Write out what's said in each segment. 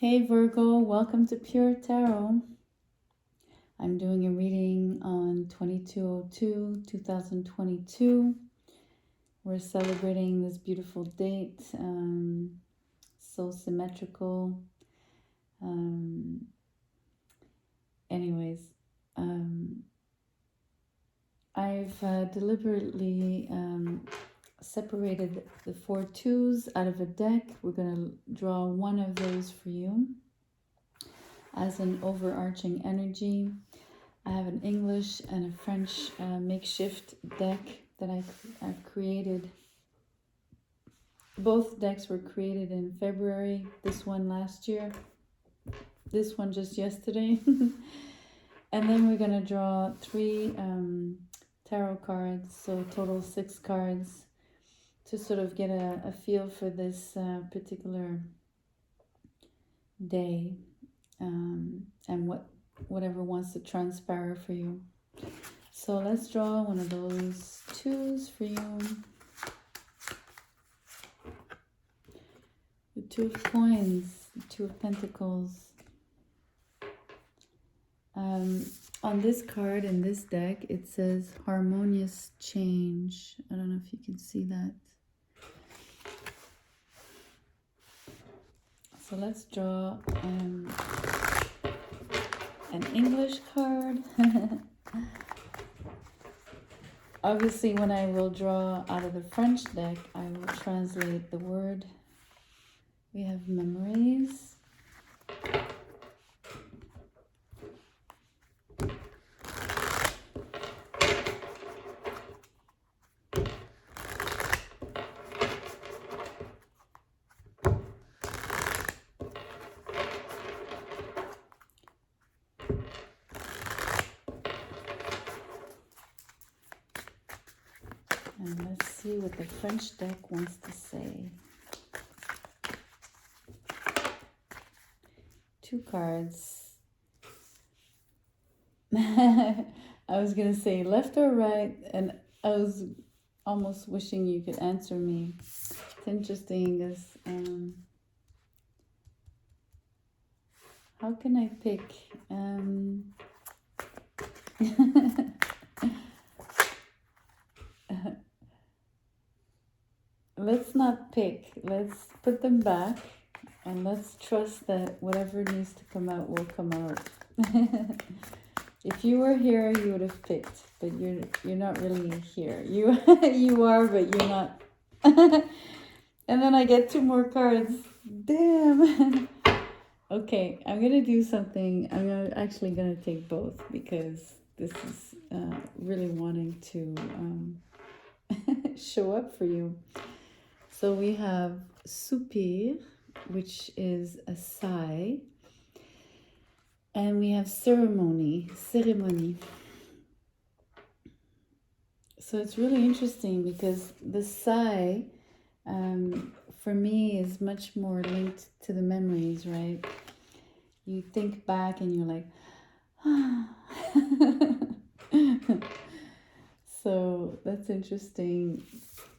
Hey Virgo, welcome to Pure Tarot. I'm doing a reading on 22/02/2022. We're celebrating this beautiful date, so symmetrical. Anyways, I've deliberately separated the 4 twos out of a deck. We're going to draw one of those for you as an overarching energy. I have an English and a French makeshift deck that I've created. Both decks were created in February, this one last year, this one just yesterday. And then we're going to draw 3 tarot cards, so total 6 cards, to sort of get a feel for this particular day and whatever wants to transpire for you. So let's draw one of those 2s for you. The 2 of coins, the 2 of pentacles. On this card in this deck, it says harmonious change. I don't know if you can see that. So let's draw an English card. Obviously, when I will draw out of the French deck, I will translate the word. We have memories. And let's see what the French deck wants to say. 2 cards. I was going to say left or right, and I was almost wishing you could answer me. It's interesting because how can I pick? Let's not pick. Let's put them back and let's trust that whatever needs to come out will come out. If you were here, you would have picked, but you're not really here. You you are, but you're not. And then I get 2 more cards. Damn. Okay, I'm gonna do something. I'm actually gonna take both because this is really wanting to show up for you. So we have soupir, which is a sigh. And we have ceremony. So it's really interesting because the sigh, for me, is much more linked to the memories, right? You think back and you're like, ah. So that's interesting.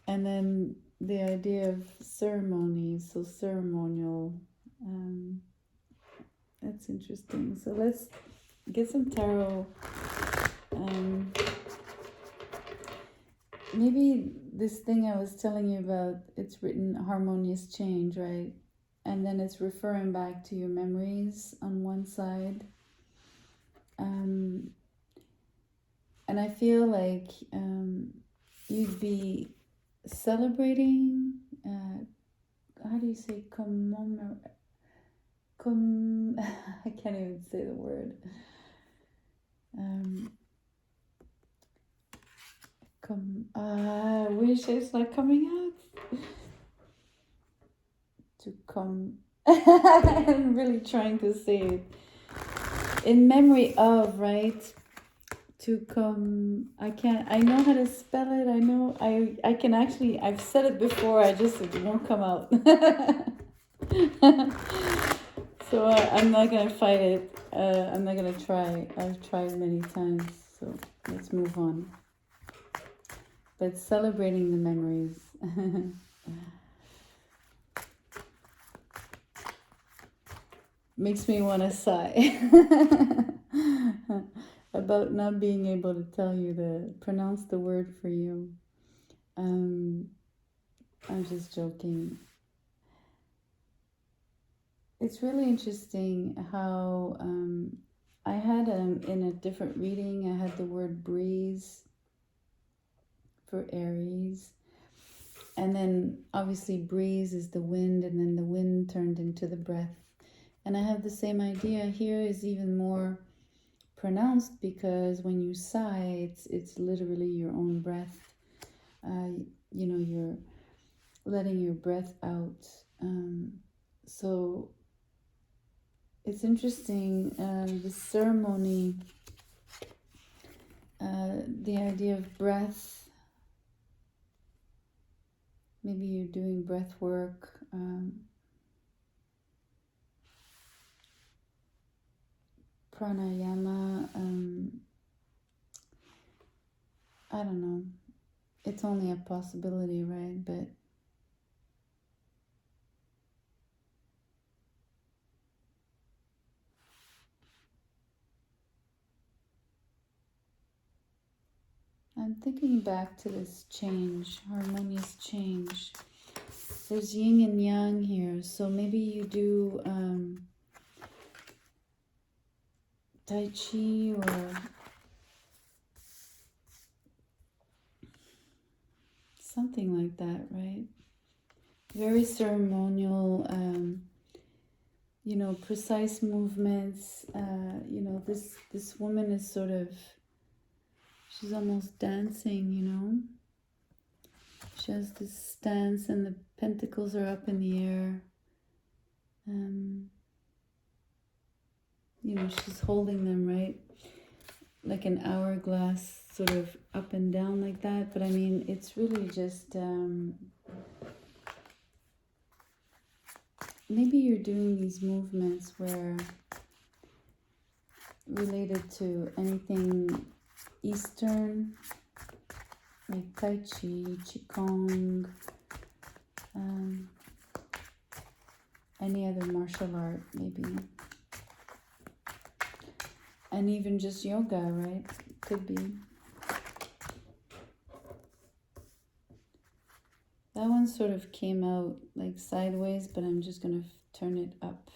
And then the idea of ceremony, so ceremonial, that's interesting. So let's get some tarot. Maybe this thing I was telling you about, it's written harmonious change, right? And then it's referring back to your memories on one side. And I feel like you'd be celebrating, how do you say I can't even say the word. I wish it's not coming out. To come. I'm really trying to say it. In memory of, right? To come. I know how to spell it. I know I can actually, I've said it before, it won't come out. So I'm not gonna fight it. I'm not gonna try. I've tried many times, so let's move on. But celebrating the memories. makes me want to sigh about not being able to tell you pronounce the word for you. I'm just joking. It's really interesting how I had in a different reading, I had the word breeze for Aries. And then obviously breeze is the wind, and then the wind turned into the breath. And I have the same idea here is even more pronounced because when you sigh, it's literally your own breath. You know, you're letting your breath out. So it's interesting, the ceremony, the idea of breath. Maybe you're doing breath work. Pranayama. I don't know. It's only a possibility, right? But I'm thinking back to this change, harmonious change. There's yin and yang here, so maybe you do Tai Chi or something like that, right? Very ceremonial, you know, precise movements. You know, this woman is sort of, she's almost dancing, you know. She has this stance and the pentacles are up in the air. You know, she's holding them, right? Like an hourglass, sort of up and down like that. But I mean, it's really just, maybe you're doing these movements where related to anything Eastern, like Tai Chi, Qigong, any other martial art, maybe. And even just yoga, right? Could be. That one sort of came out like sideways, but I'm just going to turn it up.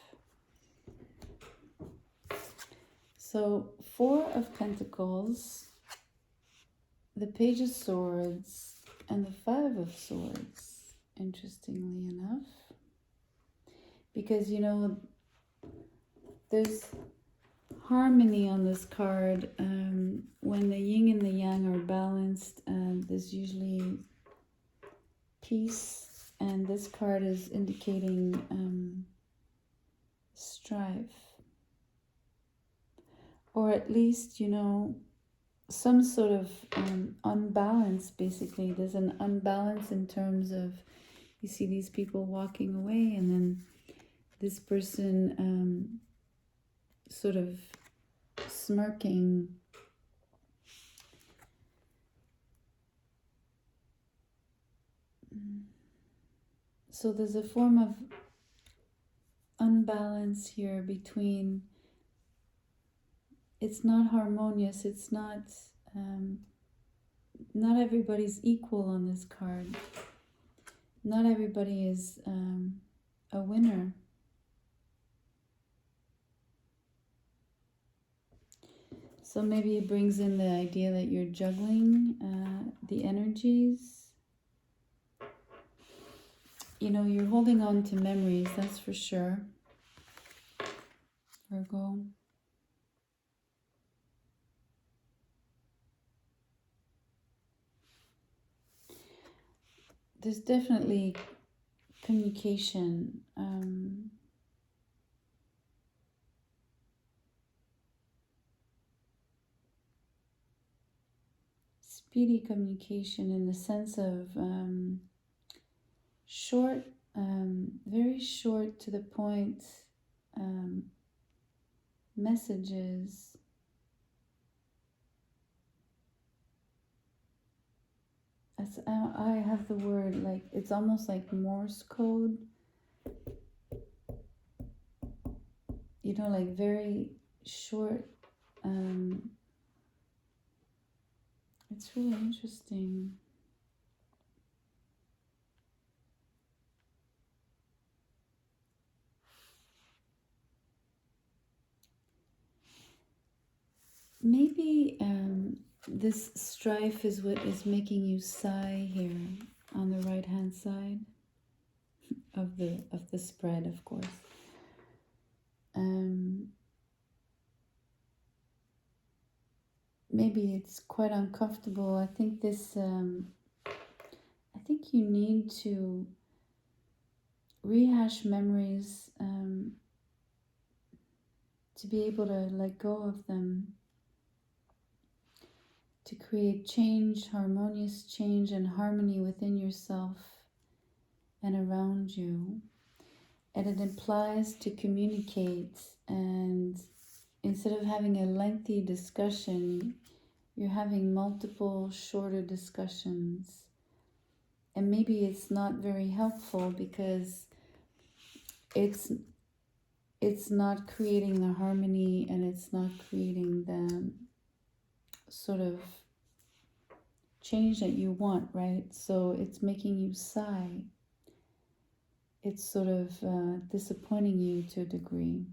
So, 4 of Pentacles, the Page of Swords, and the 5 of Swords, interestingly enough. Because, you know, there's harmony on this card. When the yin and the yang are balanced, there's usually peace, and this card is indicating strife, or at least, you know, some sort of unbalance. Basically, there's an unbalance in terms of, you see these people walking away, and then this person sort of smirking. So there's a form of unbalance here between, it's not harmonious, it's not everybody's equal on this card. Not everybody is a winner. So maybe it brings in the idea that you're juggling the energies. You know, you're holding on to memories, that's for sure, Virgo. There's definitely communication. Speedy communication in the sense of short, very short to the point messages. As I have the word, like, it's almost like Morse code. you know, like very short. It's really interesting. Maybe this strife is what is making you sigh here on the right hand side of the spread, of course. Maybe it's quite uncomfortable. I think this. I think you need to rehash memories to be able to let go of them, to create change, harmonious change and harmony within yourself and around you. And it implies to communicate, and instead of having a lengthy discussion, you're having multiple shorter discussions. And maybe it's not very helpful because it's not creating the harmony, and it's not creating the sort of change that you want, right? So it's making you sigh. It's sort of disappointing you to a degree.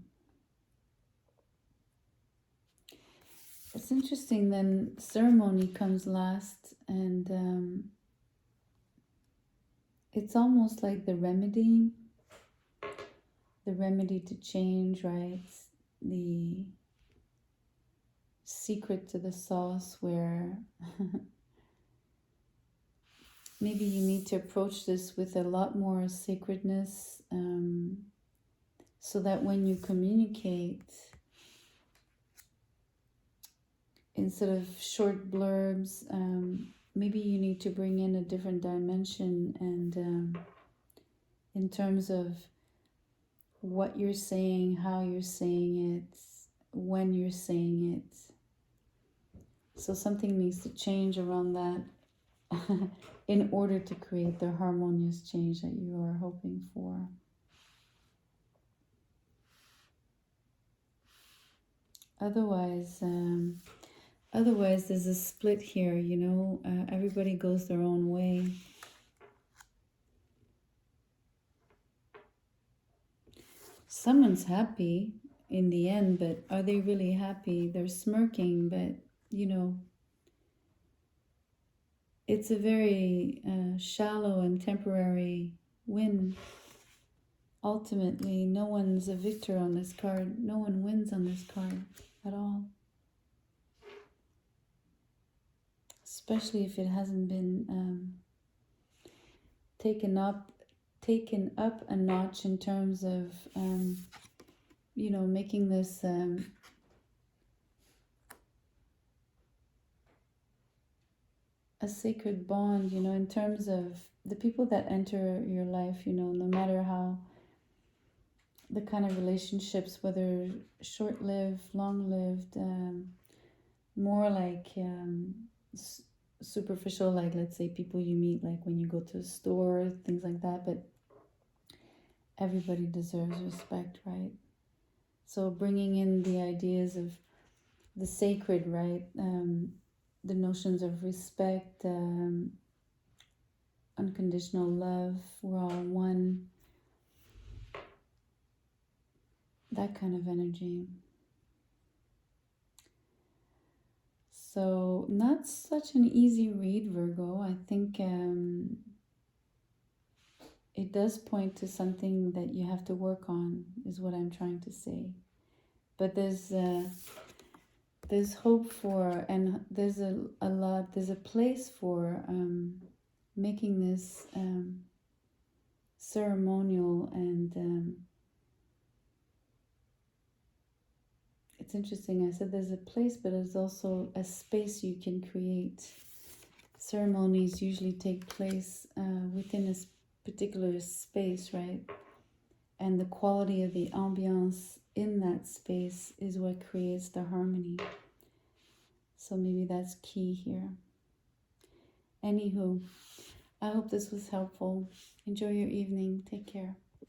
It's interesting, then ceremony comes last, and it's almost like the remedy to change, right? The secret to the sauce, where maybe you need to approach this with a lot more sacredness, so that when you communicate, instead of short blurbs, maybe you need to bring in a different dimension, and in terms of what you're saying, how you're saying it, when you're saying it. So something needs to change around that in order to create the harmonious change that you are hoping for. Otherwise, there's a split here, you know, everybody goes their own way. Someone's happy in the end, but are they really happy? They're smirking, but, you know, it's a very shallow and temporary win. Ultimately, no one's a victor on this card. No one wins on this card at all. Especially if it hasn't been taken up a notch in terms of, you know, making this a sacred bond, you know, in terms of the people that enter your life, you know, no matter how the kind of relationships, whether short-lived, long-lived, more like superficial, like let's say people you meet like when you go to a store, things like that, but everybody deserves respect, right? So bringing in the ideas of the sacred, right? The notions of respect, unconditional love, we're all one, that kind of energy. So not such an easy read, Virgo. I think it does point to something that you have to work on, is what I'm trying to say. But there's hope for, and there's a place for making this ceremonial, and it's interesting. I said there's a place, but there's also a space you can create. Ceremonies usually take place within a particular space, right? And the quality of the ambiance in that space is what creates the harmony. So maybe that's key here. Anywho, I hope this was helpful. Enjoy your evening. Take care.